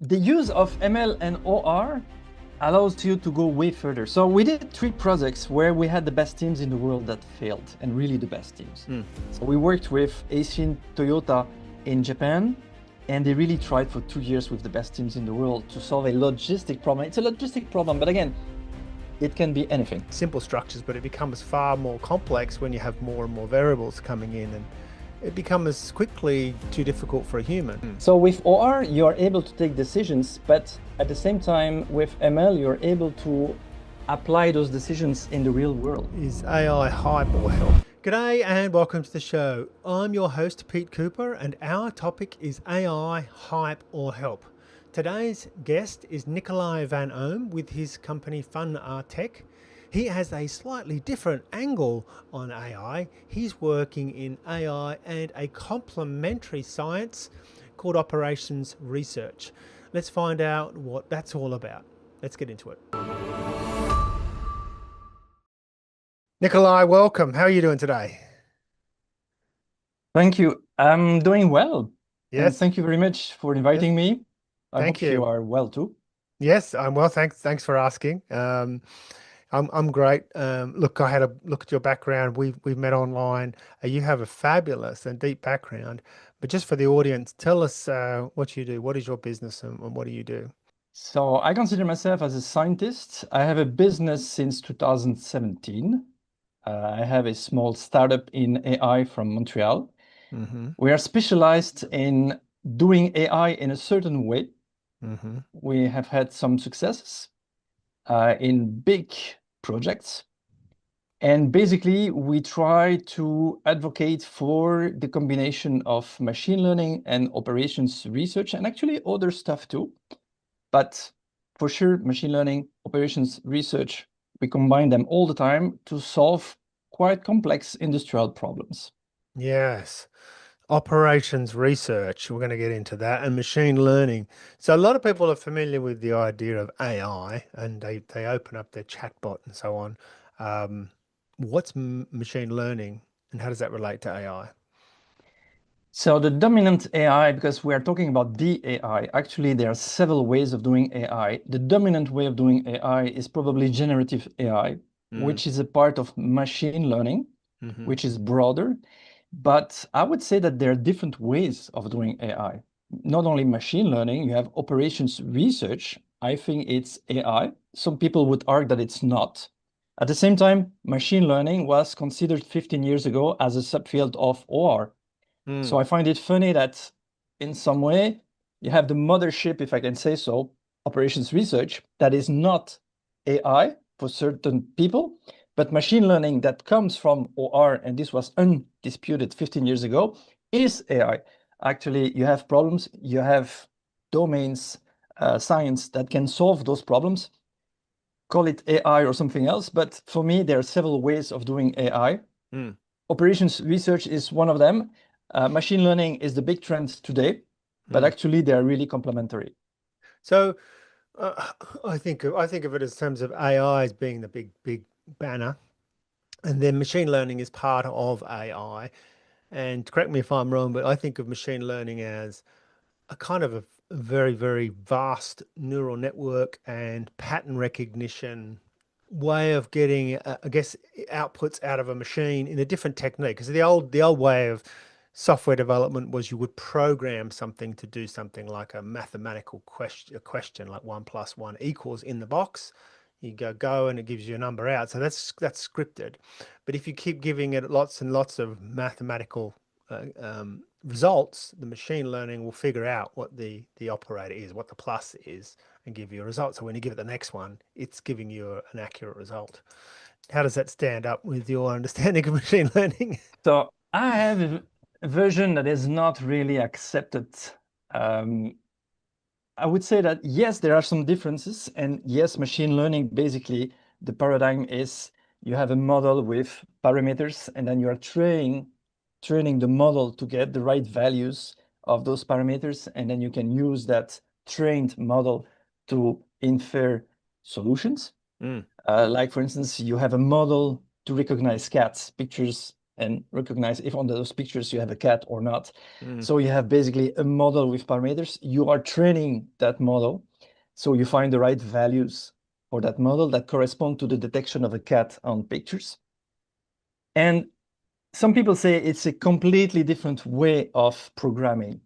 The use of ML and OR allows you to go way further. So we did 3 projects where we had the best teams in the world that failed, and really the best teams. So we worked with Asian Toyota in Japan, and they really tried for 2 years with the best teams in the world to solve a logistic problem. It's a logistic problem, but again, it can be anything. Simple structures, but it becomes far more complex when you have more and more variables coming in, and it becomes quickly too difficult for a human. So with OR, you are able to take decisions, but at the same time, with ML, you're able to apply those decisions in the real world. Is AI hype or help? G'day and welcome to the show. I'm your host, Pete Cooper, and our topic is AI hype or help. Today's guest is Nikolaj van Oom with his company Fun Tech. He has a slightly different angle on AI. He's working in AI and a complementary science called operations research. Let's find out what that's all about. Let's get into it. Nikolaj, welcome. How are you doing today? Thank you. I'm doing well. And Yes. thank you very much for inviting me. I Thank hope you you. are well too. Yes, I'm well. Thanks for asking. I'm great. Look, I had a look at your background. We've met online. You have a fabulous and deep background. But just for the audience, tell us what you do. What is your business and what do you do? So I consider myself as a scientist. I have a business since 2017. I have a small startup in AI from Montreal. Mm-hmm. We are specialized in doing AI in a certain way. Mm-hmm. We have had some successes in big projects. And basically, we try to advocate for the combination of machine learning and operations research, and actually other stuff too. But for sure, machine learning, operations research, we combine them all the time to solve quite complex industrial problems. Yes. Operations research, we're going to get into that, and machine learning. So a lot of people are familiar with the idea of AI and they open up their chatbot and so on. What's machine learning and how does that relate to AI? So the dominant AI, because we are talking about the AI, actually there are several ways of doing AI. The dominant way of doing AI is probably generative AI, Mm. which is a part of machine learning, Hmm. which is broader. But I would say that there are different ways of doing AI. Not only machine learning, you have operations research. I think it's AI. Some people would argue that it's not. At the same time, machine learning was considered 15 years ago as a subfield of OR. So Mm. I find it funny that in some way you have the mothership, if I can say so, operations research that is not AI for certain people, but machine learning that comes from OR, and this was undisputed 15 years ago, is AI. Actually, you have problems, you have domains, science that can solve those problems. Call it AI or something else, but for me, there are several ways of doing AI. Mm. Operations research is one of them. Machine learning is the big trend today, but Mm. actually they are really complementary. So uh, I think of it as terms of AI as being the big banner, and then machine learning is part of AI. And correct me if I'm wrong, but I think of machine learning as a kind of a very vast neural network and pattern recognition way of getting, I guess, outputs out of a machine in a different technique. Because the old way of software development was you would program something to do something like a mathematical question like 1 + 1 = in the box. You go and it gives you a number out. So that's scripted. But if you keep giving it lots and lots of mathematical results, the machine learning will figure out what the operator is, what the plus is, and give you a result. So when you give it the next one, it's giving you an accurate result. How does that stand up with your understanding of machine learning? So I have a version that is not really accepted. Um, I would say that yes, there are some differences, and yes, machine learning basically the paradigm is you have a model with parameters, and then you are training the model to get the right values of those parameters, and then you can use that trained model to infer solutions. Mm. Like for instance, you have a model to recognize cats, pictures and recognize if on those pictures you have a cat or not. Mm. So you have basically a model with parameters. You are training that model. So you find the right values for that model that correspond to the detection of a cat on pictures. And some people say it's a completely different way of programming,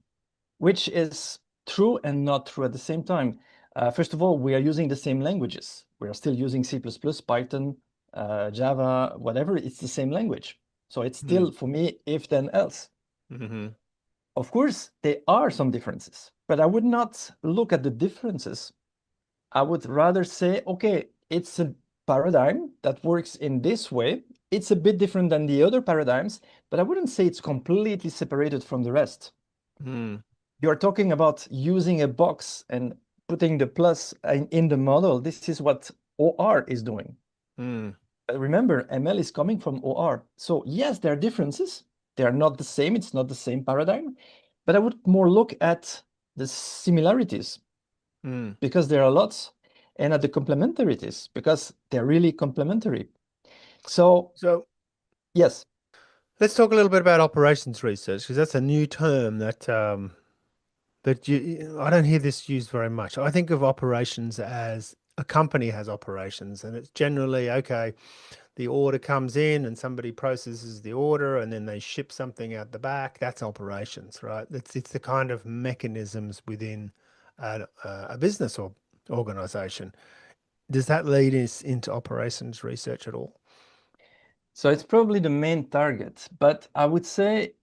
which is true and not true at the same time. First of all, we are using the same languages. We are still using C++, Python, Java, whatever. It's the same language. So it's Mm. still, for me, if then else. Hmm. Of course, there are some differences, but I would not look at the differences. I would rather say, okay, it's a paradigm that works in this way. It's a bit different than the other paradigms, but I wouldn't say it's completely separated from the rest. Mm. You're talking about using a box and putting the plus in the model. This is what OR is doing. Mm. But remember, ML is coming from OR. So yes, there are differences. They are not the same. It's not the same paradigm. But I would more look at the similarities Mm. because there are lots, and at the complementarities because they're really complementary. So So yes, let's talk a little bit about operations research because that's a new term that I don't hear this used very much. I think of operations as a company has operations, and it's generally okay. The order comes in, and somebody processes the order, and then they ship something out the back. That's operations, right? It's the kind of mechanisms within a business or organization. Does that lead us into operations research at all? so it's probably the main target, but I would say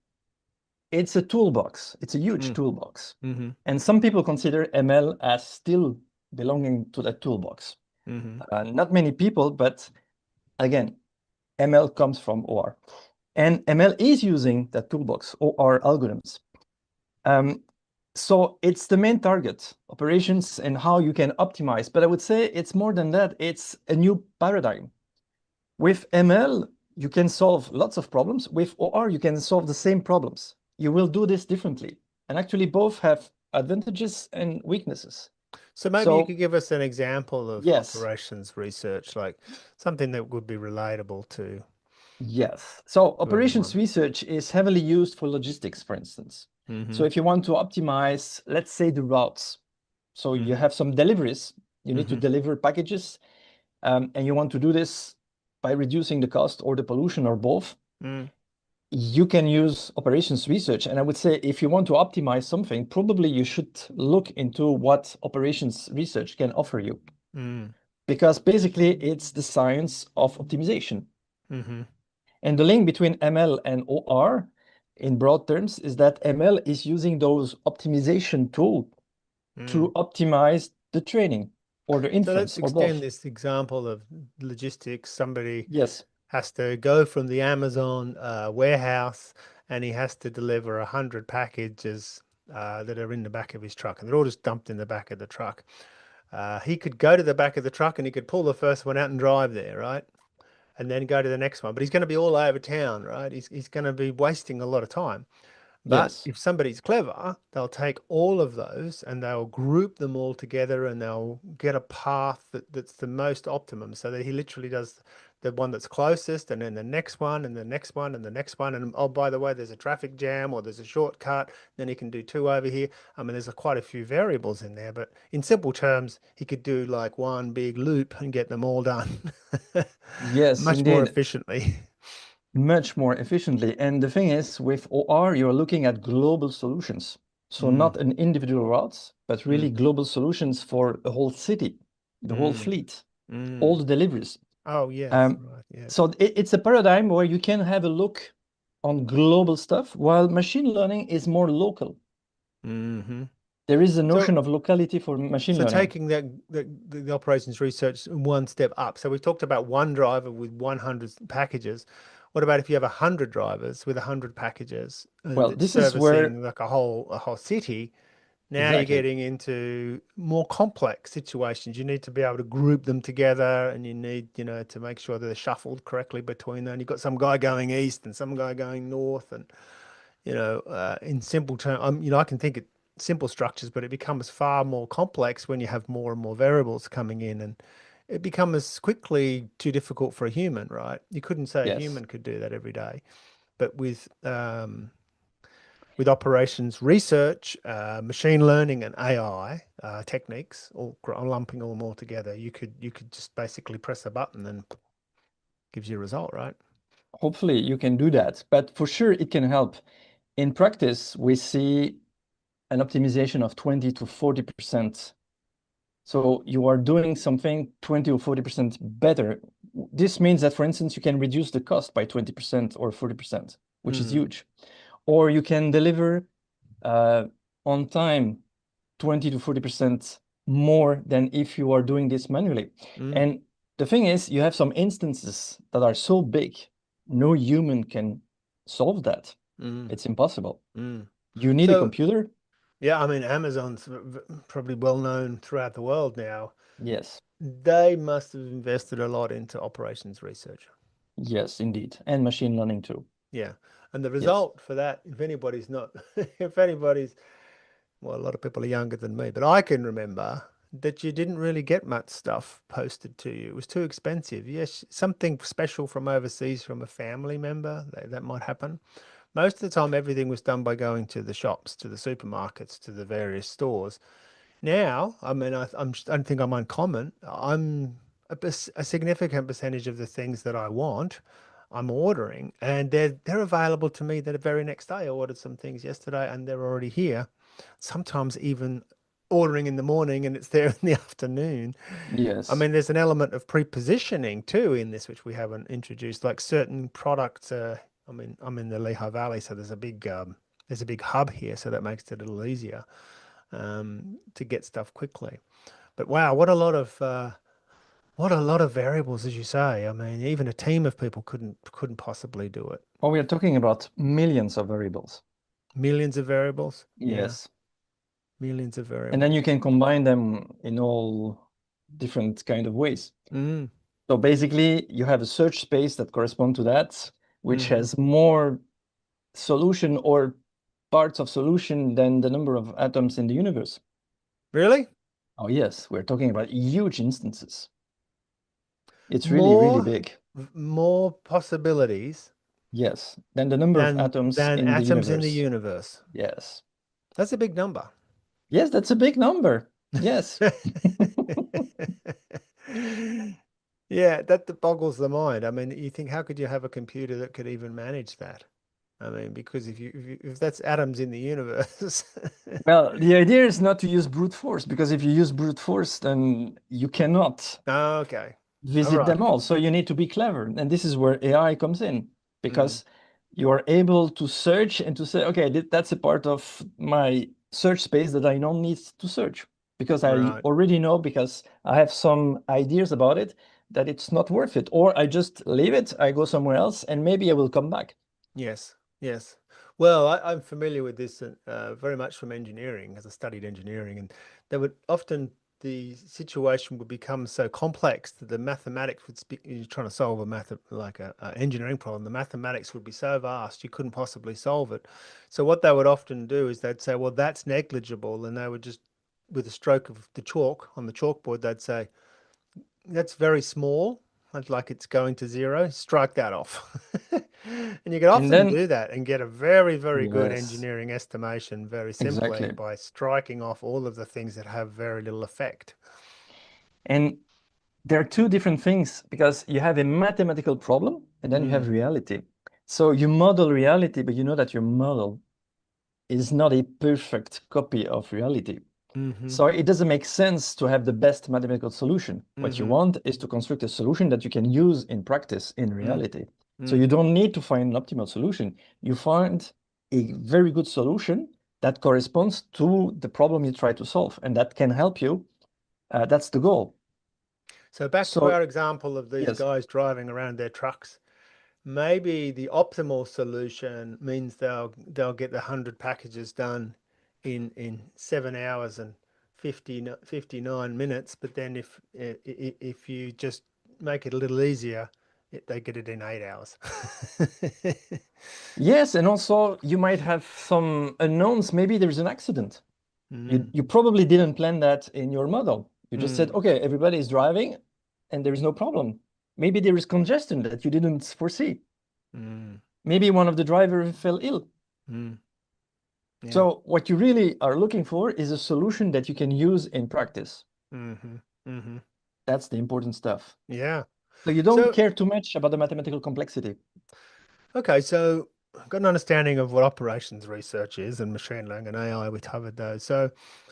it's a toolbox. It's a huge Mm. toolbox. Mm-hmm. And some people consider ML as still belonging to that toolbox. Mm-hmm. Not many people, but again, ML comes from OR. And ML is using that toolbox, OR algorithms. Um, so it's the main target, operations and how you can optimize. But I would say it's more than that. It's a new paradigm. With ML, you can solve lots of problems. With OR, you can solve the same problems. You will do this differently. And actually, both have advantages and weaknesses. So maybe you So, could give us an example of yes, operations research, like something that would be relatable yes. So, to operations everyone. research is heavily used for logistics, for instance. Mm-hmm. So, if you want to optimize, let's say, the routes, so you Mm-hmm. have some deliveries, you need to Mm-hmm. deliver packages, and you want to do this by reducing the cost or the pollution or both. Mm. You can use operations research. And I would say if you want to optimize something, probably you should look into what operations research can offer you. Mm. Because basically it's the science of optimization. Mm-hmm. And the link between ML and OR in broad terms is that ML is using those optimization tools Mm. to optimize the training or the So let's inference or extend both. this example of logistics. Somebody Yes, has to go from the Amazon warehouse and he has to deliver 100 packages that are in the back of his truck, and they're all just dumped in the back of the truck. He could go to the back of the truck and he could pull the first one out and drive there, right? And then go to the next one. But he's going to be all over town, right? He's going to be wasting a lot of time. But yes, if somebody's clever, they'll take all of those and they'll group them all together and they'll get a path that's the most optimum so that he literally does the one that's closest and then the next one and the next one and the next one. And oh, by the way, there's a traffic jam or there's a shortcut. Then he can do two over here. I mean, there's quite a few variables in there, but in simple terms, he could do like one big loop and get them all done yes, much more indeed. efficiently. Much more efficiently. And the thing is, with OR, you're looking at global solutions. So Mm, not an individual routes, but really mm, global solutions for a whole city, the whole mm, fleet, all mm. the deliveries. Oh, yes, Um, right, yes. so it's a paradigm where you can have a look on global stuff, while machine learning is more local. Hmm. There is a So, notion of locality for machine so learning. taking the operations research one step up. So we've talked about one driver with 100 packages. What about if you have 100 drivers with 100 packages Well, that's this is where servicing like a whole city? Now you're exactly. getting into more complex situations. You need to be able to group them together and you need, to make sure that they're shuffled correctly between them. You've got some guy going east and some guy going north and in simple terms, I can think of simple structures, but it becomes far more complex when you have more and more variables coming in, and it becomes quickly too difficult for a human, right? You couldn't say a Yes. human could do that every day. but with operations research, machine learning, and AI techniques, all lumping all more together, you could just basically press a button and gives you a result, right? Hopefully you can do that, but for sure it can help. In practice, we see an optimization of 20 to 40%. So you are doing something 20 or 40% better. This means that, for instance, you can reduce the cost by 20% or 40%, which is Mm, huge. Or you can deliver on time 20 to 40% more than if you are doing this manually. mm, And the thing is, you have some instances that are so big, no human can solve that. mm, It's impossible. mm. You need a So, computer. yeah, I mean, Amazon's probably well known throughout the world now. Yes, They must have invested a lot into operations research. yes, indeed. And machine learning too. Yeah. And the Yes, result for that, if anybody's not, if anybody's, well, a lot of people are younger than me, but I can remember that you didn't really get much stuff posted to you. It was too expensive. Yes, something special from overseas from a family member, that might happen. Most of the time, everything was done by going to the shops, to the supermarkets, to the various stores. Now, I mean, I don't think I'm uncommon. I'm a significant percentage of the things that I want, I'm ordering, and they're available to me the very next day. I ordered some things yesterday, and they're already here. Sometimes even ordering in the morning, and it's there in the afternoon. I yes, mean, there's an element of pre-positioning too in this, which we haven't introduced. Like certain products, I mean, I'm in the Lehigh Valley, so there's a big hub here, so that makes it a little easier to get stuff quickly. But wow, what a lot of variables, as you say. I mean, even a team of people couldn't possibly do it. well, we are talking about millions of variables. Millions of variables. Yeah, Yes. millions of And then you variables. can combine them in all different kind of ways. Mm, So basically, you have a search space that correspond to that, which hmm. has more solution or parts of solution than the number of atoms in the universe. Really? Oh yes, we're talking about huge instances. It's really, really More big. more possibilities Yes, than the number of atoms than in the atoms in the universe. universe. Yes. That's a big number. Yes, that's a big number. Yes. Yeah, that boggles the mind. I mean, you think, how could you have a computer that could even manage that? I mean, because if that's atoms in the universe. Well, the idea is not to use brute force, because if you use brute force, then you cannot Okay. All visit right. them all. So you need to be clever. And this is where AI comes in, Mm, because you are able to search and to say, okay, that's a part of my search space that I don't need to search, because I right. already know, because I have some ideas about it, that it's not worth it. Or I just leave it, I go somewhere else, and maybe I will come back. Yes. Yes. Well, I'm familiar with this very much from engineering, as I studied engineering, and there would often the situation would become so complex that the mathematics would speak. You're trying to solve a a engineering problem. The mathematics would be so vast you couldn't possibly solve it. So what they would often do is they'd say, "Well, that's negligible," and they would just, with a stroke of the chalk on the chalkboard, they'd say, "That's very small." Like it's going to zero, strike that off. And you can And often then, do that and get a very, very good yes, engineering estimation very simply exactly. by striking off all of the things that have very little effect. And there are two different things, because you have a mathematical problem and then you Mm, have reality. So you model reality, but you know that your model is not a perfect copy of reality. mm-hmm, So it doesn't make sense to have the best mathematical solution. What you mm-hmm, want is to construct a solution that you can use in practice, in mm, reality. So you mm. don't need to find an optimal solution. You find a very good solution that corresponds to the problem you try to solve, and that can help you. That's the goal. So back to So our example of these yes, guys driving around their trucks. Maybe the optimal solution means they'll get the 100 packages done in 7 hours and 59 minutes. But then if you just make it a little easier, they get it in 8 hours. yes, and also you might have some unknowns. Maybe there's an accident. Mm, You probably didn't plan that in your model. You just said, mm, okay, everybody is driving and there is no problem. Maybe there is congestion that you didn't foresee. mm. maybe one of the drivers fell ill. Mm. Yeah. So what you really are looking for is a solution that you can use in practice. Mm-hmm. Mm-hmm. That's the important stuff. Yeah. So you don't So, care too much about the mathematical complexity. okay, so I've got an understanding of what operations research is and machine learning and AI. We covered those. So,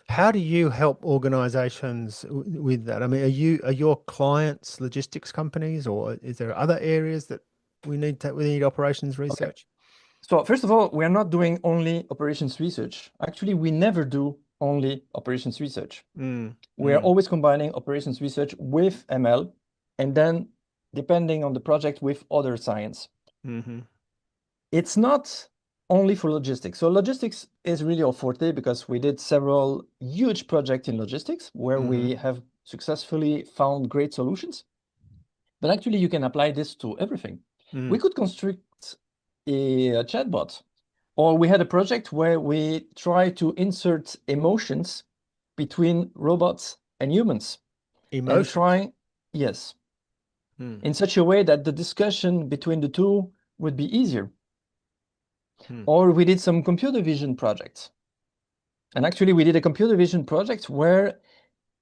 how do you help organizations with that? I mean, are your clients logistics companies, or is there other areas that we need operations Okay. research? So first of all, we are not doing only operations research. Actually, we never do only operations research. Mm, We are mm, always combining operations research with ML, and then depending on the project with other science. mm-hmm, It's not only for logistics. So logistics is really our forte because we did several huge projects in logistics where mm-hmm, we have successfully found great solutions. But actually, you can apply this to everything. We mm, could construct a chatbot, or we had a project where we try to insert emotions between robots and humans and emotions. try, yes, Mm, in such a way that the discussion between the two would be easier. mm, Or we did some computer vision projects. And actually, we did a computer vision project where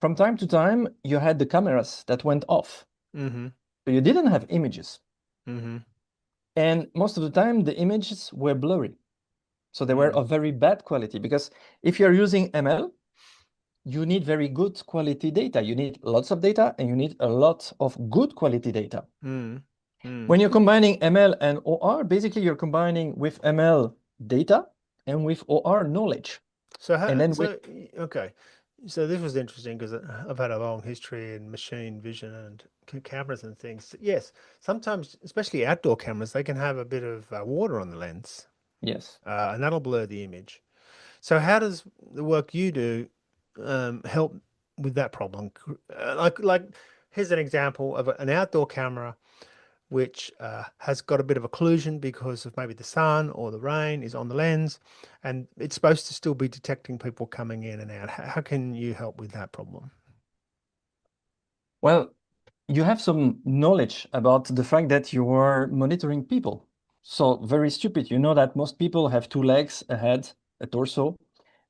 from time to time, you had the cameras that went off. mm-hmm, So you didn't have images. mm-hmm, And most of the time, the images were blurry. So they were mm, of very bad quality because if you're using ML, you need very good quality data. You need lots of data and you need a lot of good quality data. mm, mm. When you're combining ML and OR, basically you're combining with ML data and with OR knowledge. So And then with, okay. So this was interesting because I've had a long history in machine vision and cameras and things. Yes, sometimes, especially outdoor cameras, they can have a bit of water on the lens, yes. and that'll blur the image. So how does the work you do help with that problem? Like, here's an example of an outdoor camera which has got a bit of occlusion because of maybe the sun or the rain is on the lens, and it's supposed to still be detecting people coming in and out. How can you help with that problem? Well, you have some knowledge about the fact that you are monitoring people. So very stupid. You know that most people have two legs, a head, a torso.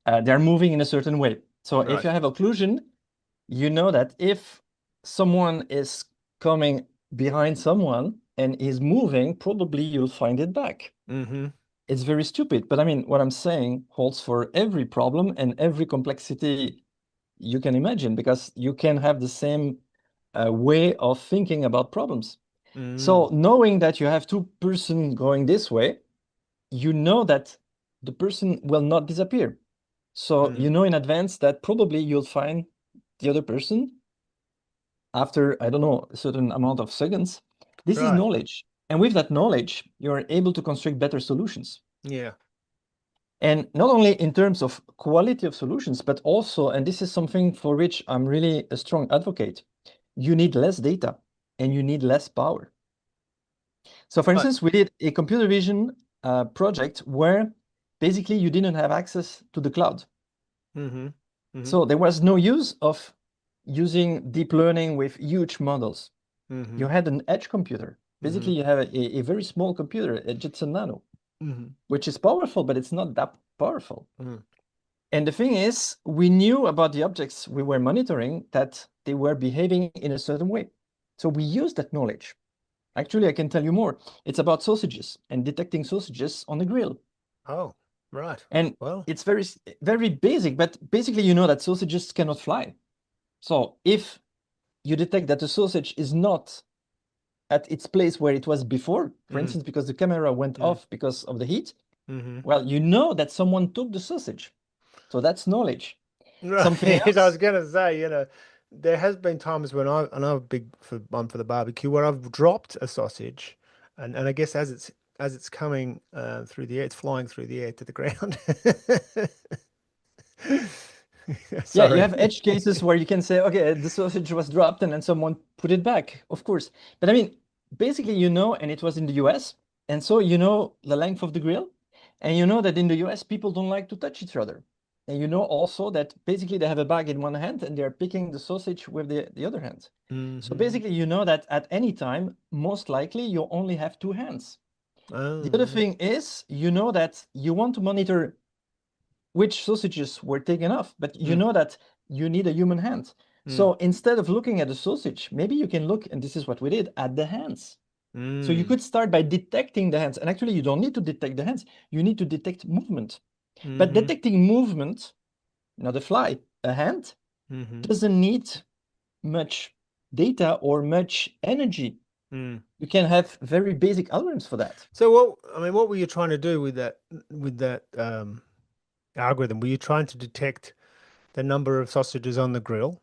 They're moving in a certain way. So if Right. you have occlusion, you know that if someone is coming behind someone and is moving, probably you'll find it back. Mm-hmm. It's very stupid. But I mean, what I'm saying holds for every problem and every complexity you can imagine because you can have the same way of thinking about problems. Mm, So knowing that you have two person going this way, you know that the person will not disappear. So you mm. know in advance that probably you'll find the other person after, I don't know, a certain amount of seconds. This is Right. knowledge. And with that knowledge, you're able to construct better solutions. Yeah. And not only in terms of quality of solutions, but also, and this is something for which I'm really a strong advocate, you need less data and you need less power. So for Right. instance, we did a computer vision project where basically you didn't have access to the cloud. Mm-hmm. Mm-hmm. So there was no use of using deep learning with huge models. Mm-hmm. You had an edge computer. Mm-hmm. Basically, you have a very small computer, a Jetson Nano, Mm-hmm. which is powerful, but it's not that powerful. Mm-hmm. And the thing is, we knew about the objects we were monitoring that they were behaving in a certain way. So we used that knowledge. Actually, I can tell you more. It's about sausages and detecting sausages on the grill. Oh, right. And Well, it's very basic, but basically, you know that sausages cannot fly. So if you detect that the sausage is not at its place where it was before, for mm, instance, because the camera went mm, off because of the heat, mm-hmm. well, you know that someone took the sausage. So that's knowledge. Right. Something Yes, I was else. gonna say, there has been times when and I'm big for one for the barbecue where I've dropped a sausage, and I guess as it's coming through the air, it's flying through the air to the ground. Yeah, you Sorry. have edge cases where you can say, okay, the sausage was dropped and then someone put it back, of course. But I mean, basically, you know, and it was in the US. And so you know the length of the grill. And you know that in the US, people don't like to touch each other. And you know also that basically they have a bag in one hand and they're picking the sausage with the other hand. So Hmm. basically, you know that at any time, most likely you only have two hands. The other Oh. thing is, you know that you want to monitor which sausages were taken off, but you Mm, know that you need a human hand. mm, So instead of looking at the sausage, maybe you can look, and this is what we did, at the hands. So you mm, could start by detecting the hands. And actually, you don't need to detect the hands. You need to detect movement. But mm-hmm, detecting movement, not a fly, a hand, mm-hmm, doesn't need much data or much energy. mm. You can have very basic algorithms for that. So what were you trying to do with that algorithm? Were you trying to detect the number of sausages on the grill?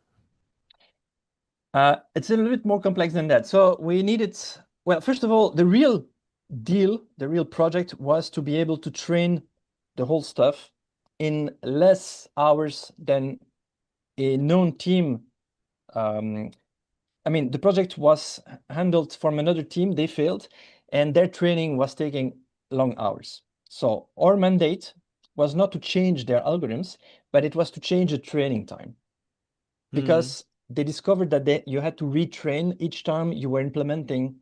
It's a little bit more complex than that. So we needed, well, first of all, the real deal, the real project was to be able to train the whole stuff in less hours than a known team. Um, I mean, the project was handled from another team, they failed, and their training was taking long hours. So our mandate was not to change their algorithms, but it was to change the training time Mm. because they discovered that you had to retrain each time you were implementing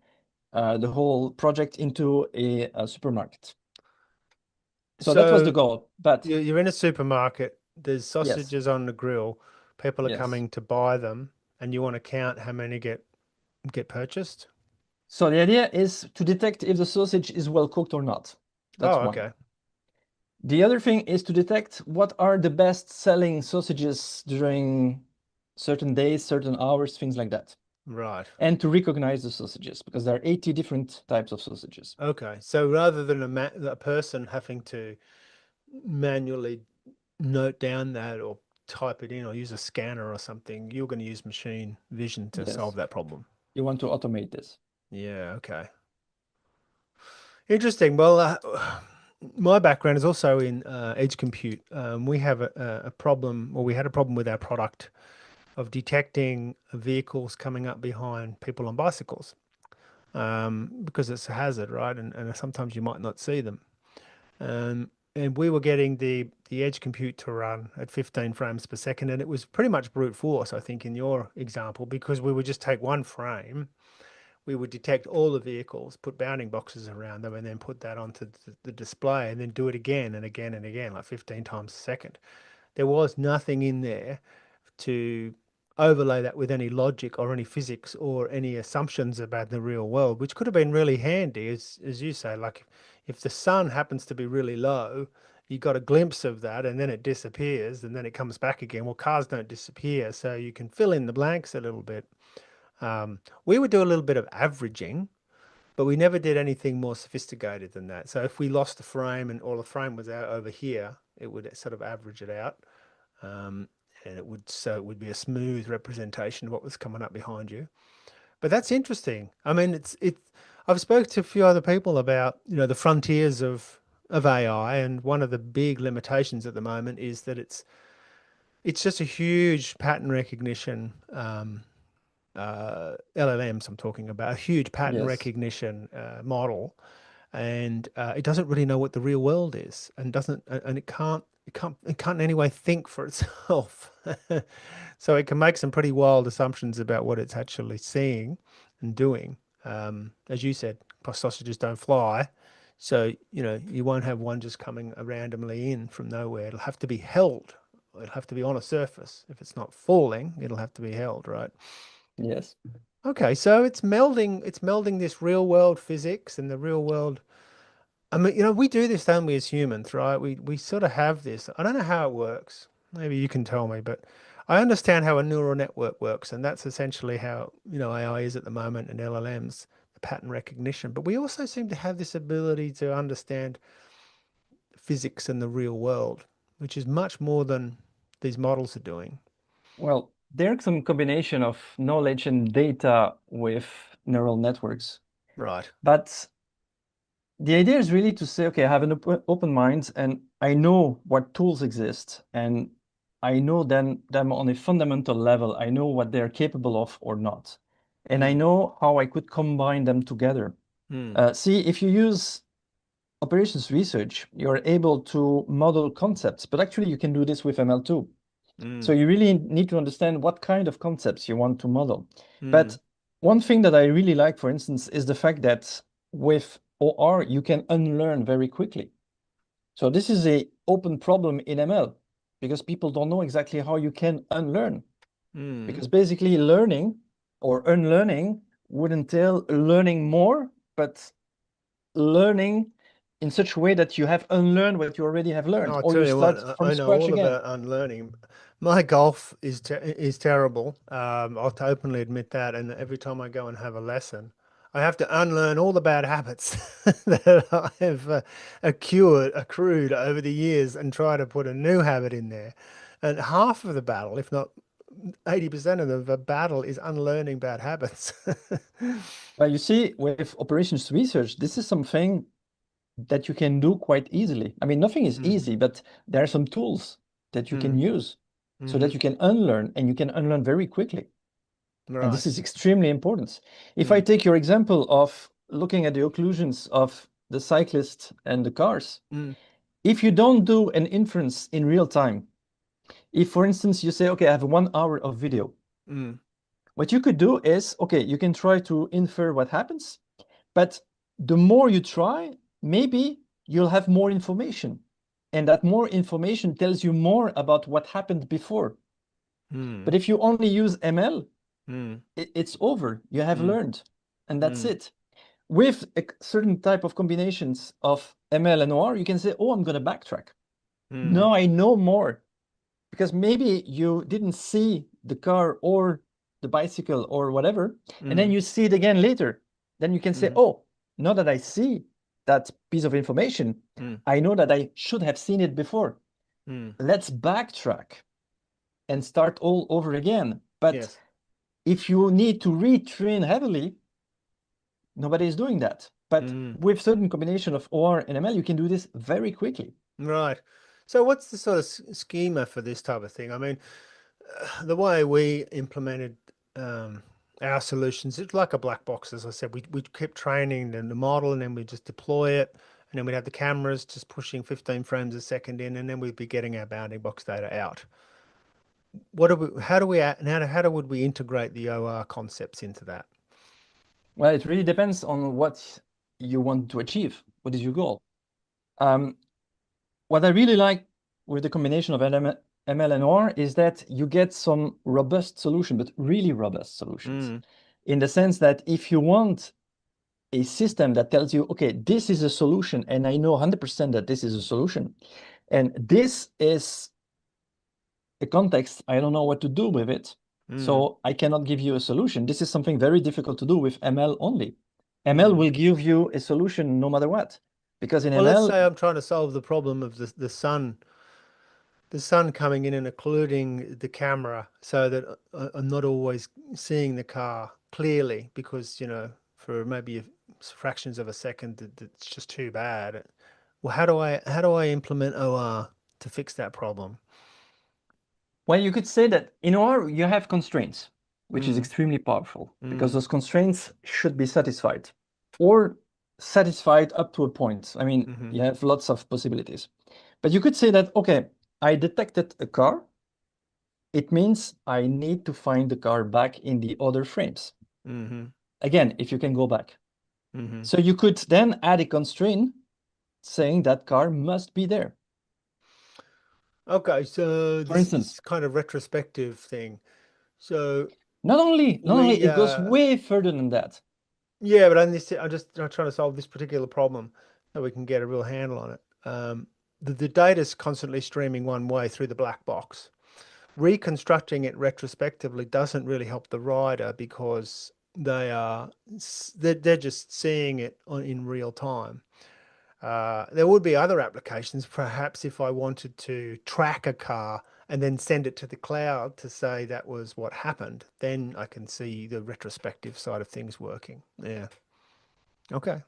the whole project into a supermarket. So that was the So goal. But you're in a supermarket, there's yes, sausages on the grill, people are yes. coming to buy them, and you want to count how many get purchased? So the idea is to detect if the sausage is well cooked or not. Oh, That's one. okay. The other thing is to detect what are the best selling sausages during certain days, certain hours, things like that. Right. And to recognize the sausages because there are 80 different types of sausages. Okay. So rather than a person having to manually note down that or type it in or use a scanner or something, you're going to use machine vision to solve Yes, that problem. you want to automate this. Yeah, okay. Interesting. Well, my background is also in edge compute. We have a problem, or we had a problem with our product of detecting vehicles coming up behind people on bicycles because it's a hazard, right? And sometimes you might not see them. And we were getting the edge compute to run at 15 frames per second, and it was pretty much brute force, I think, in your example, because we would just take one frame, we would detect all the vehicles, put bounding boxes around them, and then put that onto the display, and then do it again and again and again, like 15 times a second. There was nothing in there to overlay that with any logic or any physics or any assumptions about the real world, which could have been really handy, as you say. Like if the sun happens to be really low, you got a glimpse of that and then it disappears and then it comes back again. Well, cars don't disappear, so you can fill in the blanks a little bit. We would do a little bit of averaging, but we never did anything more sophisticated than that. So if we lost a frame and all the frame was out over here, it would sort of average it out. Um, and it would be a smooth representation of what was coming up behind you. But that's interesting. I mean, I've spoken to a few other people about, the frontiers of AI, and one of the big limitations at the moment is that it's just a huge pattern recognition LLMs I'm talking about, a huge pattern Yes. recognition model, and it doesn't really know what the real world is, and doesn't, and it can't in any way think for itself. So it can make some pretty wild assumptions about what it's actually seeing and doing. As you said, sausages don't fly, so you won't have one just coming randomly in from nowhere. It'll have to be held. It'll have to be on a surface. If it's not falling, it'll have to be held, right? Yes. Okay, so it's melding this real world physics and the real world. I mean, we do this, don't we, as humans, right? We sort of have this. I don't know how it works. Maybe you can tell me, but I understand how a neural network works, and that's essentially how, AI is at the moment and LLMs, the pattern recognition. But we also seem to have this ability to understand physics and the real world, which is much more than these models are doing. Well, there's some combination of knowledge and data with neural networks. Right. But the idea is really to say, okay, I have an open mind and I know what tools exist and I know them on a fundamental level. I know what they're capable of or not. And I Mm, know how I could combine them together. mm, See, if you use operations research, you're able to model concepts, but actually you can do this with ML too. So mm, you really need to understand what kind of concepts you want to model. But mm, one thing that I really like, for instance, is the fact that with OR, you can unlearn very quickly. So this is a open problem in ML because people don't know exactly how you can unlearn. Mm. Because basically learning or unlearning would entail learning more, but learning in such a way that you have unlearned what you already have learned, I'll or tell you you what, start from I know scratch all again. about unlearning. My golf is terrible. I'll openly admit that. And every time I go and have a lesson, I have to unlearn all the bad habits that I have accrued over the years and try to put a new habit in there. And half of the battle, if not 80% of the battle, is unlearning bad habits. But you see, with operations research, this is something that you can do quite easily. I mean, nothing is Mm, easy, but there are some tools that you can mm, use so hmm. that you can unlearn and you can unlearn very quickly. And this Right. is extremely important. If I Mm, take your example of looking at the occlusions of the cyclist and the cars, mm, if you don't do an inference in real time, if for instance you say, okay, I have 1 hour of video, mm, what you could do is, okay, you can try to infer what happens, but the more you try, maybe you'll have more information. And that more information tells you more about what happened before. mm, But if you only use ML, mm, it's over. You have mm, learned, and that's mm, it. With a certain type of combinations of ML and OR, you can say, oh, I'm going to backtrack. mm, No, I know more because maybe you didn't see the car or the bicycle or whatever, and then mm, you see it again later. Then you can say, mm, oh, now that I see that piece of information, mm, I know that I should have seen it before. mm. Let's backtrack and start all over again. But Yes. if you need to retrain heavily, nobody is doing that. But Mm. with certain combination of OR and ML, you can do this very quickly. Right. So what's the sort of schema for this type of thing? I mean, the way we implemented um, our solutions, it's like a black box, as I said. We kept training the model and then we just deploy it. And then we'd have the cameras just pushing 15 frames a second in, and then we'd be getting our bounding box data out. What do we, how do we, would we integrate the OR concepts into that? Well, it really depends on what you want to achieve. What is your goal? Um, what I really like with the combination of ML and OR is that you get some robust solution, but really robust solutions. Mm, In the sense that if you want a system that tells you, okay, this is a solution, and I know 100% that this is a solution, and this is a context, I don't know what to do with it. mm, So I cannot give you a solution. This is something very difficult to do with ML only. ML mm. will give you a solution no matter what. Because in Well, let's ML, say I'm trying to solve the problem of the sun coming in and occluding the camera so that I'm not always seeing the car clearly because, for maybe fractions of a second, it's just too bad. Well, how do I implement OR to fix that problem? well, you could say that in OR, you have constraints, which is Mm, extremely powerful because mm, those constraints should be satisfied or satisfied up to a point. I mean, mm-hmm, you have lots of possibilities. But you could say that, okay, I detected a car. It means I need to find the car back in the other frames. mm-hmm, Again, if you can go back. mm-hmm. So you could then add a constraint saying that car must be there. Okay, so For this instance, is kind of retrospective thing. So not only we it goes way further than that. yeah, but I'm trying to solve this particular problem so we can get a real handle on it. The data is constantly streaming one way through the black box. Reconstructing it retrospectively doesn't really help the rider because they're just seeing it in real time. There would be other applications, perhaps if I wanted to track a car and then send it to the cloud to say that was what happened, then I can see the retrospective side of things working. Yeah. Okay.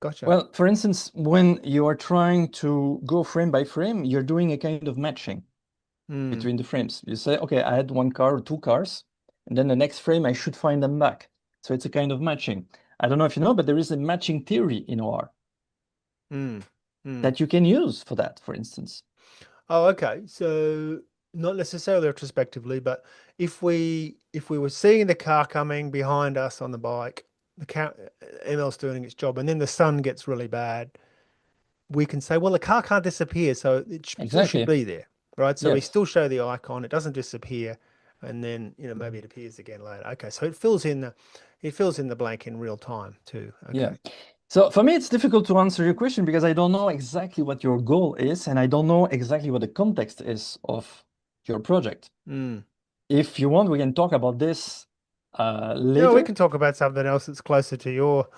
Gotcha. Well, for instance, when you are trying to go frame by frame, you're doing a kind of matching Mm, between the frames. You say, okay, I had 1 car or 2 cars, and then the next frame I should find them back. So it's a kind of matching. I don't know if you know, but there is a matching theory in OR mm, mm. that you can use for that, for instance. Oh, okay. So not necessarily retrospectively, but if we were seeing the car coming behind us on the bike, ML's doing its job, and then the sun gets really bad, we can say, well, the car can't disappear, so it still should Exactly. be there, right? So we Yes. still show the icon, it doesn't disappear, and then, maybe it appears again later. Okay, so it fills in the blank in real time too. Yeah. Okay. So for me, it's difficult to answer your question because I don't know exactly what your goal is, and I don't know exactly what the context is of your project. Mm. If you want, we can talk about this Yeah, we later. can talk about something else that's closer to your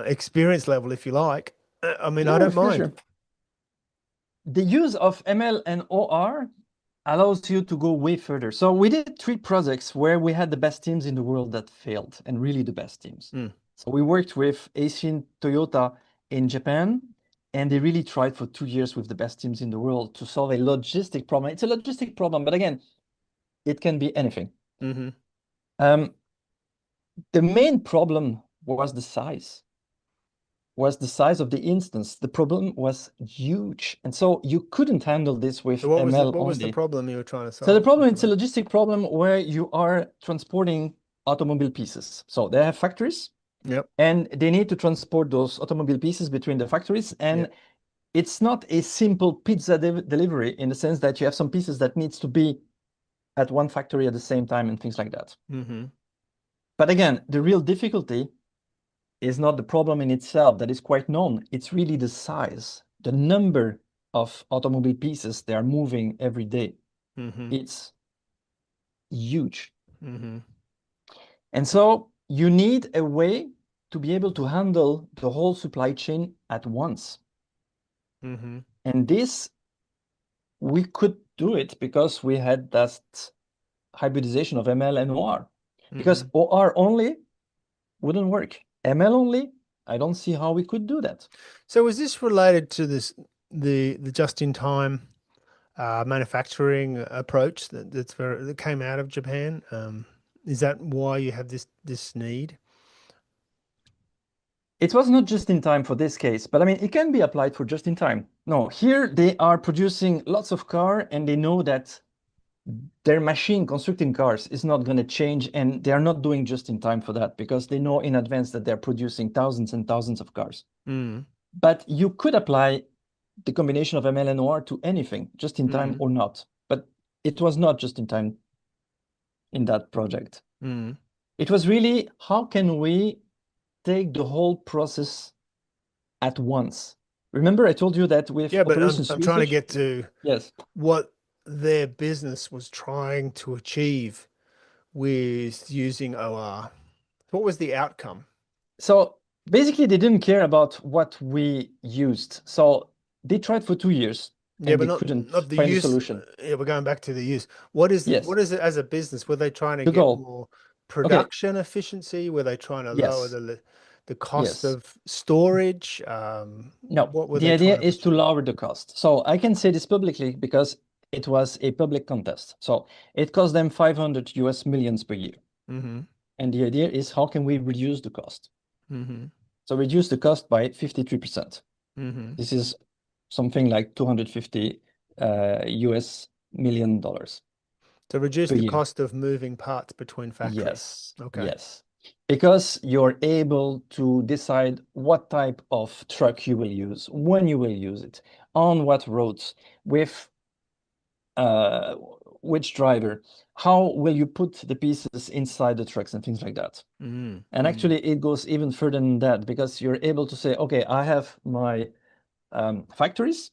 experience level if you like. I mean, I Yeah, don't with mind. pleasure. The use of ML and OR allows you to go way further. So we did 3 projects where we had the best teams in the world that failed, and really the best teams. Mm. So we worked with Asian Toyota in Japan, and they really tried for 2 years with the best teams in the world to solve a logistic problem. It's a logistic problem, but again, it can be anything. Mm-hmm. Um, the main problem was the size of the instance. The problem was huge. And so you couldn't handle this So with what was the ML what was the only. problem you were trying to So the solve? problem, it's a logistic problem where you are transporting automobile pieces. So they have factories Yep. and they need to transport those automobile pieces between the factories. And Yep. it's not a simple pizza delivery in the sense that you have some pieces that needs to be at one factory at the same time and things like that. Mm-hmm. But again, the real difficulty is not the problem in itself that is quite known. It's really the size, the number of automobile pieces they are moving every day. Mm-hmm. It's huge. Mm-hmm. And so you need a way to be able to handle the whole supply chain at once. Mm-hmm. And this, we could do it because we had that hybridization of ML and OR. Because Mm-hmm. OR only wouldn't work. ML only, I don't see how we could do that. So is this related to the just-in-time manufacturing approach that came out of Japan? Is that why you have this need? It was not just in time for this case, but I mean, it can be applied for just in time. No, here they are producing lots of car and they know that their machine constructing cars is not going to change and they are not doing just in time for that because they know in advance that they're producing thousands and thousands of cars. Mm. But you could apply the combination of ML and OR to anything, just in time Mm. or not. But it was not just in time in that project. Mm. It was really how can we take the whole process at once? Remember, I told you that with Yeah, but I'm operations I'm trying to research, get to yes. what their business was trying to achieve with using OR. What was the outcome? So basically, they didn't care about what we used. So they tried for 2 years Yeah, and but they not couldn't the find a use. solution. Yeah, we're going back to the use. What is Yes, what is it as a business? Were they trying to the get goal. more Okay, production efficiency? Were they trying to lower yes, the cost yes. of storage? No, What were the they idea trying to is to achieve? lower the cost. So I can say this publicly because it was a public contest. So it cost them 500 US millions per year. Mm-hmm. And the idea is how can we reduce the cost? Mm-hmm. So reduce the cost by 53%. Mm-hmm. This is something like 250 US million dollars To reduce per the year. cost of moving parts between factories. Yes, Okay. yes. Because you're able to decide what type of truck you will use, when you will use it, on what roads, with uh, which driver, how will you put the pieces inside the trucks and things like that. And Mm-hmm. actually, it goes even further than that because you're able to say, okay, I have my factories.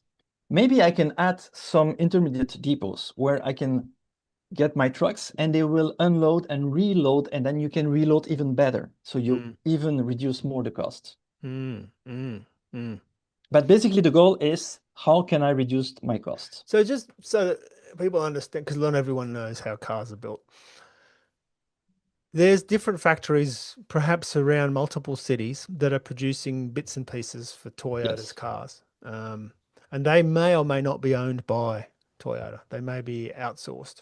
Maybe I can add some intermediate depots where I can get my trucks and they will unload and reload, and then you can reload even better. So you Mm. even reduce more the cost. Mm. Mm. Mm. But basically, the goal is how can I reduce my costs? So just so that people understand, because not everyone knows how cars are built. There's different factories, perhaps around multiple cities, that are producing bits and pieces for Toyota's Yes. cars. And they may or may not be owned by Toyota. They may be outsourced.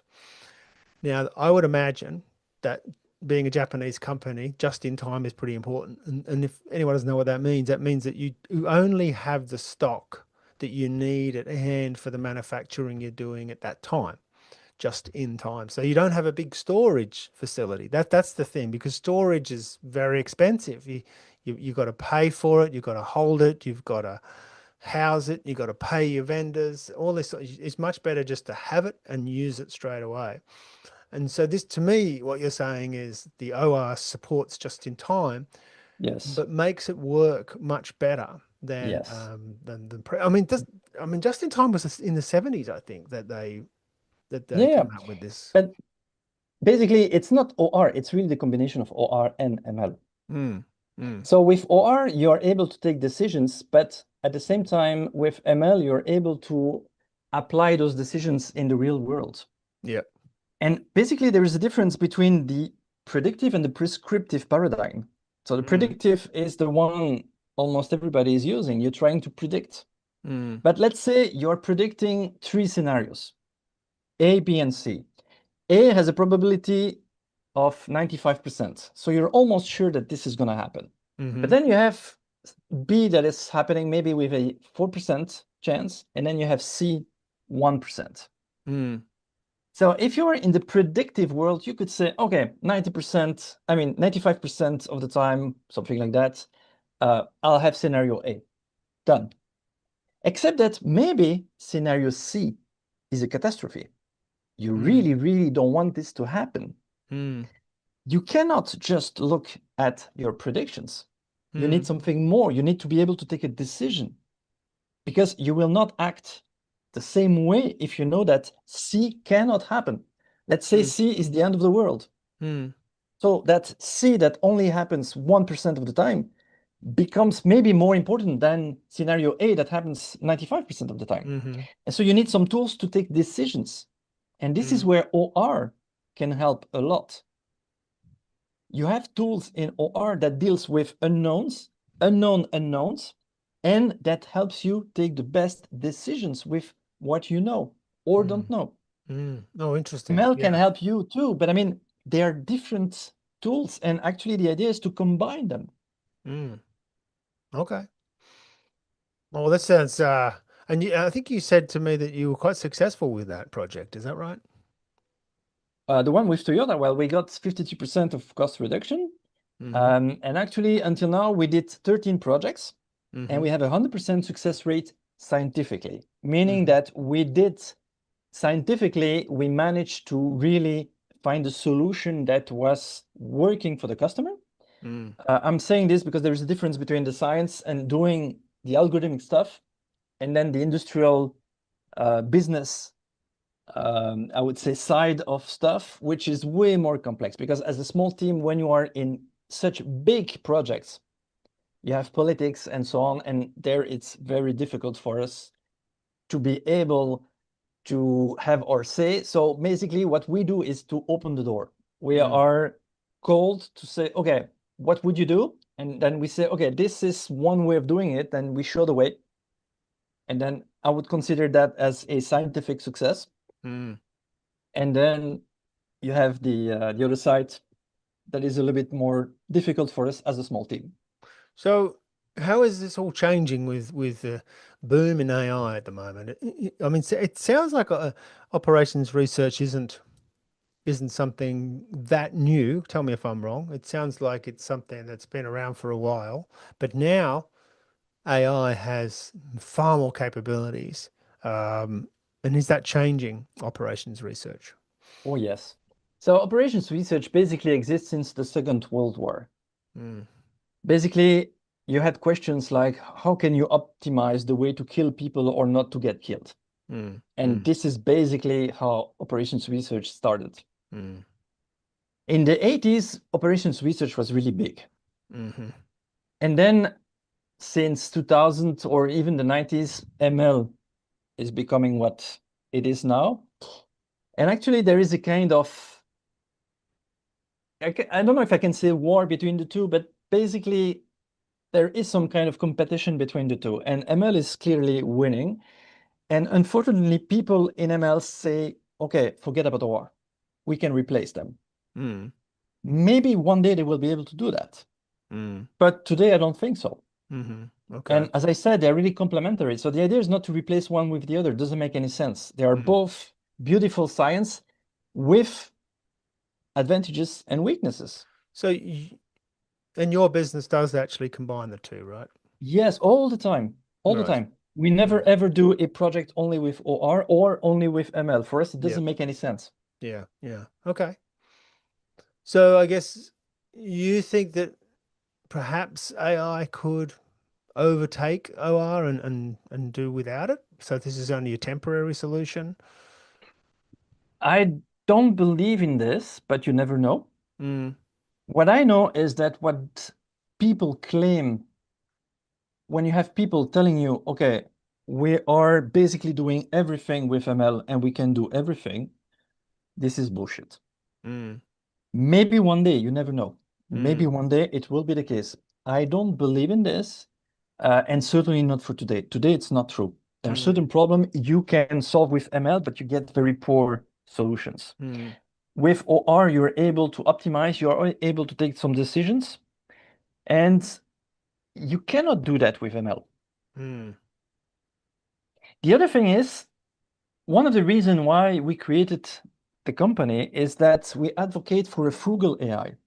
Now, I would imagine that being a Japanese company, just in time is pretty important. And if anyone doesn't know what that means that you only have the stock that you need at hand for the manufacturing you're doing at that time. just in time. So you don't have a big storage facility. That's the thing, because storage is very expensive. You've got to pay for it, you've got to hold it, you've got to house it, you've got to pay your vendors. All this, it's much better just to have it and use it straight away. And so this, to me, what you're saying is the OR supports just in time, Yes. but makes it work much better Yes. I mean, just in time was in the 70s, I think, that they Yeah. come up with this. But basically, it's not OR, it's really the combination of OR and ML. Mm, mm, So with OR, you are able to take decisions, but at the same time, with ML, you're able to apply those decisions in the real world. yeah. And basically, there is a difference between the predictive and the prescriptive paradigm. So the Mm, predictive is the one almost everybody is using. You're trying to predict. mm, But let's say you're predicting three scenarios, A, B, and C. A has a probability of 95%. So you're almost sure that this is going to happen. But mm-hmm, then you have B that is happening maybe with a 4% chance, and then you have C 1%. mm, So if you're in the predictive world, you could say, okay, 90%, I mean, 95% of the time, something like that, I'll have scenario A. Done. Except that maybe scenario C is a catastrophe. You mm, really, really don't want this to happen. mm, You cannot just look at your predictions. You need mm, something more. You need to be able to take a decision because you will not act the same way if you know that C cannot happen. Let's say mm, C is the end of the world. mm, So that C that only happens 1% of the time becomes maybe more important than scenario A that happens 95% of the time. mm-hmm, And so you need some tools to take decisions. And this is mm, where OR can help a lot. You have tools in OR that deals with unknowns, unknown unknowns, and that helps you take the best decisions with what you know or mm, don't know. mm. Oh, interesting. ML can Yeah. help you too, but I mean, they are different tools, and actually the idea is to combine them. Mm, okay. Well, that sounds, and I think you said to me that you were quite successful with that project. Is that right? The one with Toyota, well, we got 52% of cost reduction. Mm-hmm, And actually, until now, we did 13 projects and mm-hmm, we have a 100% success rate scientifically, meaning mm-hmm, that we did scientifically, we managed to really find a solution that was working for the customer. mm, I'm saying this because there is a difference between the science and doing the algorithmic stuff and then the industrial business, I would say, side of stuff, which is way more complex because as a small team, when you are in such big projects, you have politics and so on, and there it's very difficult for us to be able to have our say. So basically, what we do is to open the door. We mm, are called to say, okay, what would you do? And then we say, okay, this is one way of doing it, and we show the way. And then I would consider that as a scientific success. mm. And then you have the other side that is a little bit more difficult for us as a small team. So, how is this all changing with the boom in AI at the moment? I mean, it sounds like operations research isn't something that new. Tell me if I'm wrong. It sounds like it's something that's been around for a while, but now AI has far more capabilities. Um, and is that changing operations research? Oh, yes. So operations research basically exists since the Second World War. Mm, Basically, you had questions like, how can you optimize the way to kill people or not to get killed? mm, And mm, this is basically how operations research started. mm, In the 80s, operations research was really big. mm-hmm, And then since 2000 or even the 90s, ML is becoming what it is now. And actually, there is a kind of, I don't know if I can say war between the two, but basically, there is some kind of competition between the two. And ML is clearly winning. And unfortunately, people in ML say, okay, forget about the war. We can replace them. mm, Maybe one day they will be able to do that. mm, But today, I don't think so. mm-hmm. Okay. And as I said, they're really complementary. So the idea is not to replace one with the other. It doesn't make any sense. They are Mm, both beautiful science. with advantages and weaknesses. So, and your business does actually combine the two, right? Yes, all the time, all the Right. time. We never Mm. ever do a project only with OR or only with ML. For us, it Yeah. doesn't make any sense. Yeah. Yeah. Okay. So I guess you think that perhaps AI could overtake OR and do without it. So this is only a temporary solution. I don't believe in this, but you never know. Mm, What I know is that what people claim when you have people telling you, okay, we are basically doing everything with ML and we can do everything, this is bullshit. mm, Maybe one day, you never know. Maybe mm, one day it will be the case. I don't believe in this, and certainly not for today. Today, it's not true. There are mm, certain problems you can solve with ML, but you get very poor solutions. mm, With OR, you're able to optimize, you're able to take some decisions, and you cannot do that with ML. mm. The other thing is, one of the reasons why we created the company is that we advocate for a frugal AI.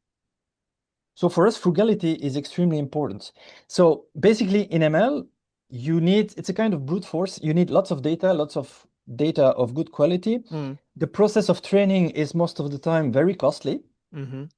So for us, frugality is extremely important. So basically in ML, it's a kind of brute force. You need lots of data of good quality. Mm, The process of training is most of the time very costly. mhm,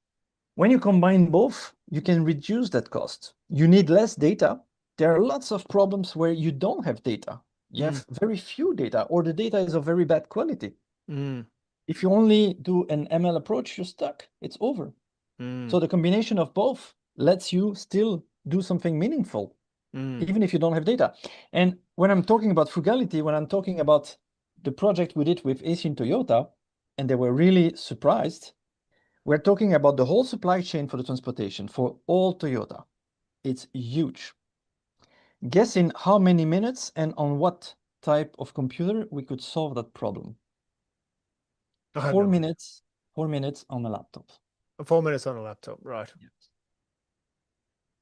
When you combine both, you can reduce that cost. You need less data. There are lots of problems where you don't have data. You mm, have very few data, or the data is of very bad quality. mm, If you only do an ML approach, you're stuck. It's over. mm, So the combination of both lets you still do something meaningful, mm. even if you don't have data. And when I'm talking about frugality, when I'm talking about the project we did with AC and Toyota, and they were really surprised, we're talking about the whole supply chain for the transportation for all Toyota. It's huge. Guess in how many minutes and on what type of computer we could solve that problem. I have Four no idea. minutes, 4 minutes on a laptop. 4 minutes on a laptop, right?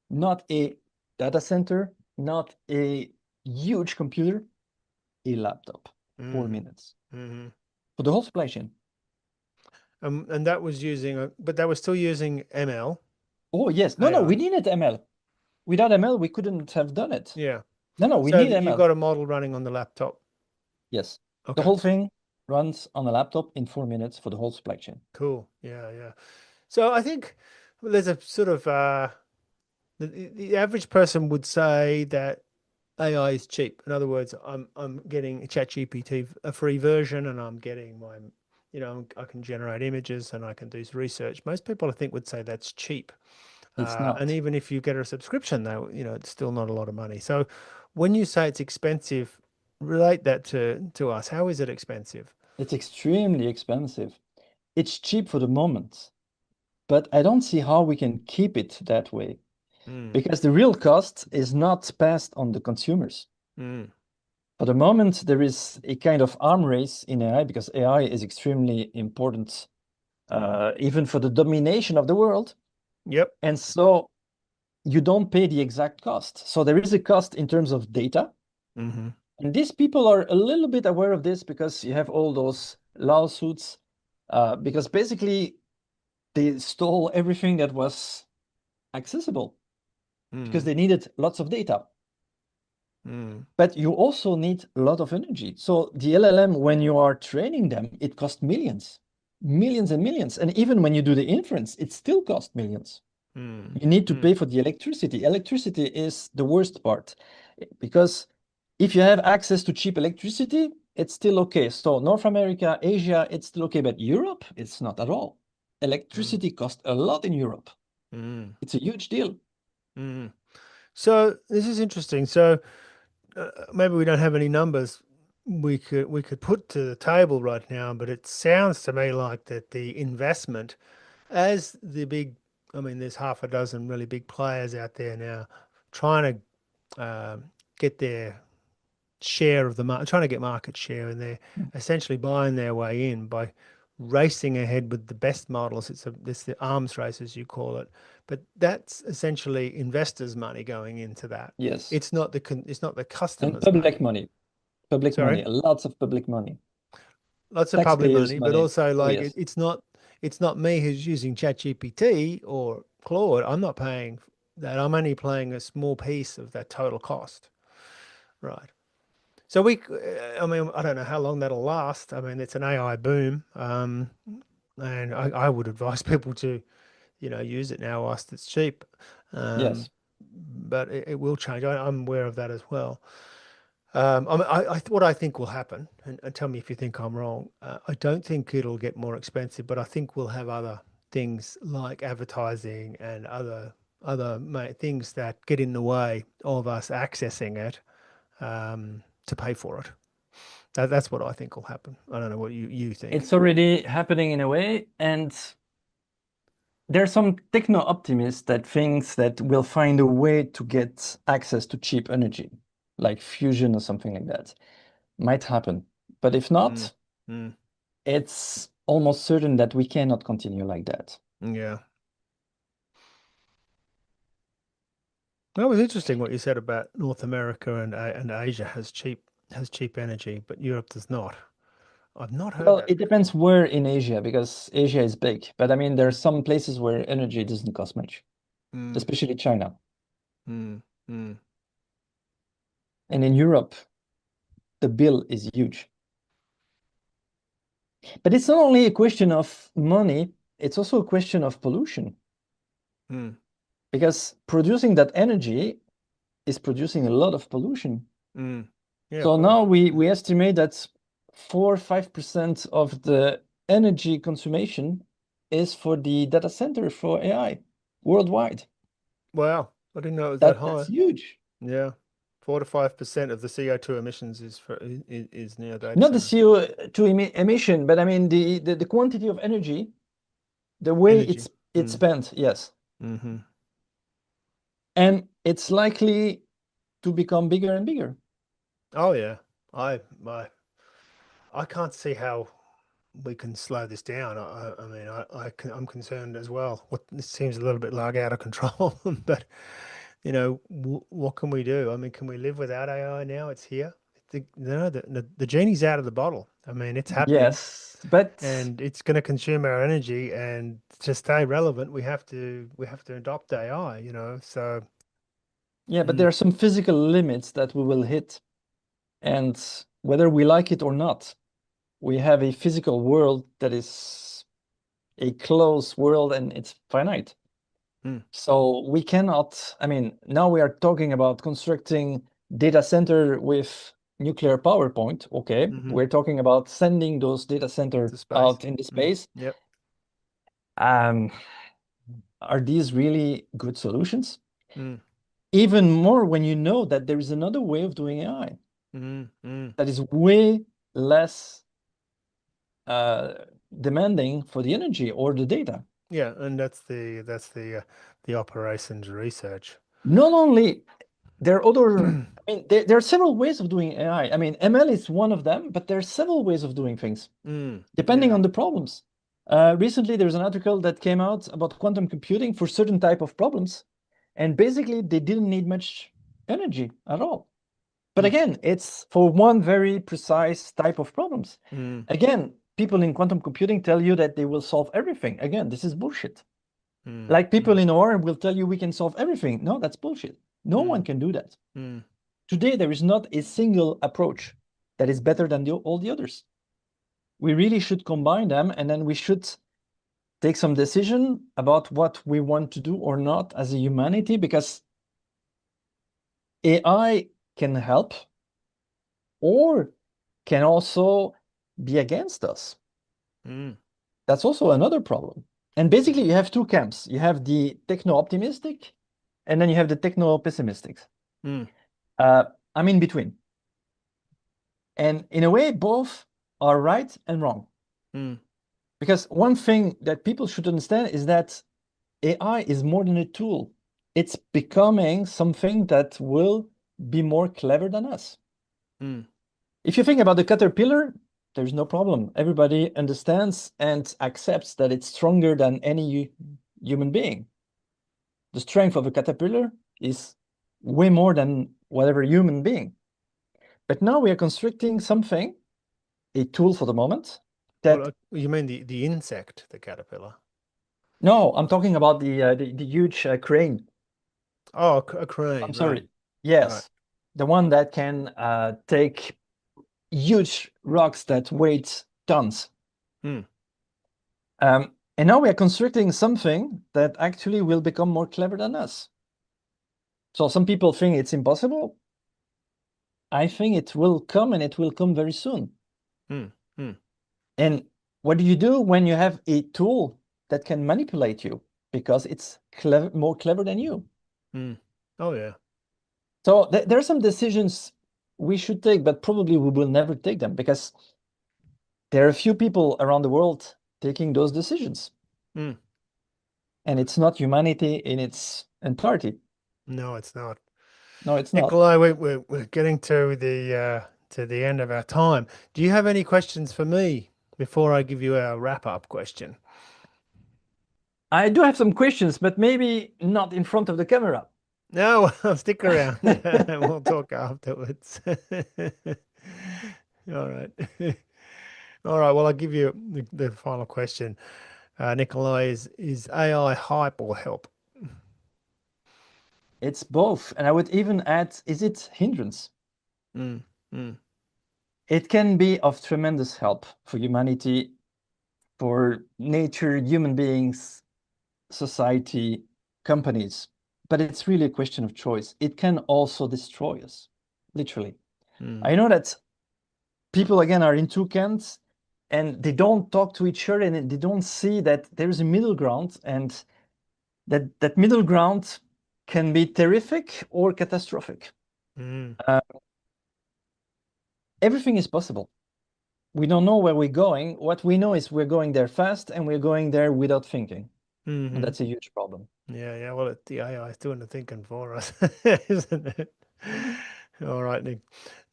Not a data center, not a huge computer, a laptop. Four Mm, minutes mhm. for the whole supply chain. And that was using, but they were still using ML Oh, yes. No, no, we AI. needed ML. Without ML, we couldn't have done it. Yeah. No, no, we So need that you've ML. got a model running on the laptop. Yes. The Okay. whole thing runs on a laptop in 4 minutes for the whole supply chain. Cool. Yeah, yeah. So I think there's a sort of the average person would say that AI is cheap. In other words, I'm getting ChatGPT a free version, and I'm getting my, I can generate images and I can do research. Most people I think would say that's cheap. It's And not. even if you get a subscription, though, it's still not a lot of money. So when you say it's expensive, relate that to us. How is it expensive? It's extremely expensive. It's cheap for the moment, but I don't see how we can keep it that way Mm, because the real cost is not passed on the consumers. mm, For the moment, there is a kind of arm race in AI because AI is extremely important, mm. even for the domination of the world. Yep. And so you don't pay the exact cost. So there is a cost in terms of data. Hmm. And these people are a little bit aware of this because you have all those lawsuits, because basically they stole everything that was accessible because Mm, they needed lots of data. mm, But you also need a lot of energy. So the LLM, when you are training them, it costs millions, millions and millions. And even when you do the inference, it still costs millions. mm, You need to mm, pay for the electricity. Electricity is the worst part because if you have access to cheap electricity, it's still okay. So North America, Asia, it's still okay. But Europe, it's not at all. mm, Electricity costs a lot in Europe. mm, It's a huge deal. mm. So this is interesting. So maybe we don't have any numbers we could put to the table right now, but it sounds to me like that the investment as the big, I mean, there's half a dozen really big players out there now trying to get their share of the market, trying to get market share, and they're essentially buying their way in by racing ahead with the best models. It's the arms race, as you call it, but that's essentially investors' money going into that. Yes. It's not the And customers' public money. money, public Sorry. money, lots of public money. lots of public Taxpayers' money, but money. also Oh, like yes. it's not me who's using ChatGPT or Claude. I'm not paying that. I'm only paying a small piece of that total cost. Right. So I mean, I don't know how long that'll last. I mean, it's an AI boom, and I would advise people to, use it now whilst it's cheap. Um, Yes. but it will change. I'm aware of that as well. What I think will happen, and tell me if you think I'm wrong. I don't think it'll get more expensive, but I think we'll have other things like advertising and things that get in the way of us accessing it to pay for it. That's what I think will happen. I don't know what you think. It's already happening in a way, and there's some techno optimists that thinks that we'll find a way to get access to cheap energy, like fusion or something like that. Might happen. But if Mm, not, mm, it's almost certain that we cannot continue like that. yeah. That was interesting what you said about North America and Asia has cheap energy, but Europe does not. I've not heard Well, that it depends before. where in Asia, because Asia is big. But I mean, there are some places where energy doesn't cost much, Mm, especially China. mm, mm, And in Europe, the bill is huge. But it's not only a question of money, it's also a question of pollution, mm, because producing that energy is producing a lot of pollution. mm. Yeah, of So course. now we estimate that 4 or 5% of the energy consumption is for the data center for AI worldwide. Wow, I didn't know it was that That's high. huge. Yeah, 4 to 5% of the CO2 emissions is near data Not the centers. CO2 emission, but I mean the quantity of energy, the way Energy. it's Mm, spent, yes. hmm. And it's likely to become bigger and bigger. Oh yeah, I I I can't see how we can slow this down. I mean, I'm concerned as well. This seems a little bit like out of control, but what can we do? I mean, can we live without AI now? It's here. No, the genie's out of the bottle. I mean, it's happening, Yes, but and it's going to consume our energy. And to stay relevant, we have to adopt AI. So yeah, but there mm, are some physical limits that we will hit. And whether we like it or not, we have a physical world that is a closed world and it's finite. mm, So we cannot, I mean, now we are talking about constructing data center with nuclear power point. Okay, hmm we're talking about sending those data center to space. out into Mm, space. yep. Um, are these really good solutions? Mm, Even more when you know that there is another way of doing AI mm, mm. that is way less uh, demanding for the energy or the data. Yeah, and that's the operations research. Not only there are other, I mean, there are several ways of doing AI. I mean, ML is one of them, but there are several ways of doing things depending Yeah. on the problems. Recently, there was an article that came out about quantum computing for certain type of problems, and basically they didn't need much energy at all. But Mm, again, it's for one very precise type of problems. mm, Again, people in quantum computing tell you that they will solve everything. Again, this is bullshit. mm, Like people mm, in OR will tell you we can solve everything. No, that's bullshit. No one mm, can do that. mm, Today, there is not a single approach that is better than all the others. We really should combine them, and then we should take some decision about what we want to do or not as a humanity, because AI can help or can also be against us. mm, That's also another problem. And basically, you have two camps. You have the techno-optimistic, and then you have the techno-pessimistic. mm, Uh, I'm in between. And in a way, both are right and wrong. mm, Because one thing that people should understand is that AI is more than a tool. It's becoming something that will be more clever than us. mm, If you think about the caterpillar, there's no problem. Everybody understands and accepts that it's stronger than any human being. The strength of a caterpillar is way more than whatever human being. But now we are constructing something a tool for the moment Well, that, you mean the insect, the caterpillar? no, I'm talking about the huge crane. Oh, a I'm crane, right? sorry. Right. Yes, the one that can take huge rocks that weight tons. Hmm. And now we are constructing something that actually will become more clever than us. So some people think it's impossible. I think it will come, and it will come very soon. Hmm. Hmm. And what do you do when you have a tool that can manipulate you because it's more clever than you? Hmm. Oh yeah. So there are some decisions we should take, but probably we will never take them because there are a few people around the world taking those decisions. Hmm. And it's not humanity in its entirety. No, it's not. No, it's not. Nikolai, we're getting to the end of our time. Do you have any questions for me before I give you our wrap-up question? I do have some questions, but maybe not in front of the camera. No, I'll stick around and we'll talk afterwards. All right. All right. Well, I'll give you the final question. Nikolai, is AI hype or help? It's both. And I would even add, is it hindrance? Mm, mm, It can be of tremendous help for humanity, for nature, human beings, society, companies. But it's really a question of choice. It can also destroy us, literally. mm, I know that people, again, are in two camps and they don't talk to each other and they don't see that there's a middle ground, and that middle ground can be terrific or catastrophic. mm, Uh, Everything is possible. We don't know where we're going. What we know is we're going there fast and we're going there without thinking. And hmm. that's a huge problem. Yeah, yeah. Well, the AI is doing the thinking for us, isn't it? All right,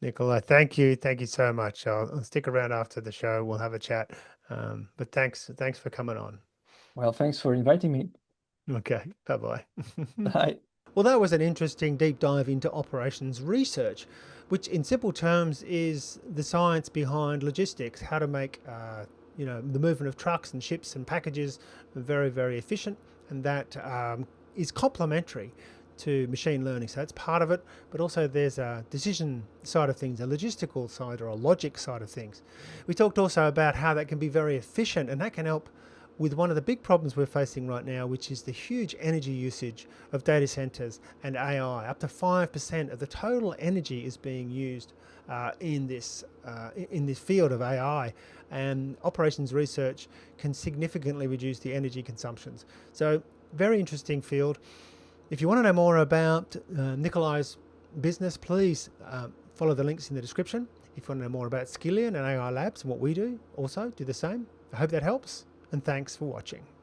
Nikolai, thank you so much. I'll stick around after the show. We'll have a chat. But thanks for coming on. Well, thanks for inviting me. Okay, bye bye. Bye. Well, that was an interesting deep dive into operations research, which in simple terms is the science behind logistics, how to make the movement of trucks and ships and packages very, very efficient, and that is complementary to machine learning. So that's part of it, but also there's a decision side of things, a logistical side or a logic side of things. We talked also about how that can be very efficient, and that can help with one of the big problems we're facing right now, which is the huge energy usage of data centers and AI. Up to 5% of the total energy is being used in this field of AI, and operations research can significantly reduce the energy consumptions. So, very interesting field. If you want to know more about Nikolai's business, please follow the links in the description. If you want to know more about Skillion and AI Labs and what we do, also do the same. I hope that helps, and thanks for watching.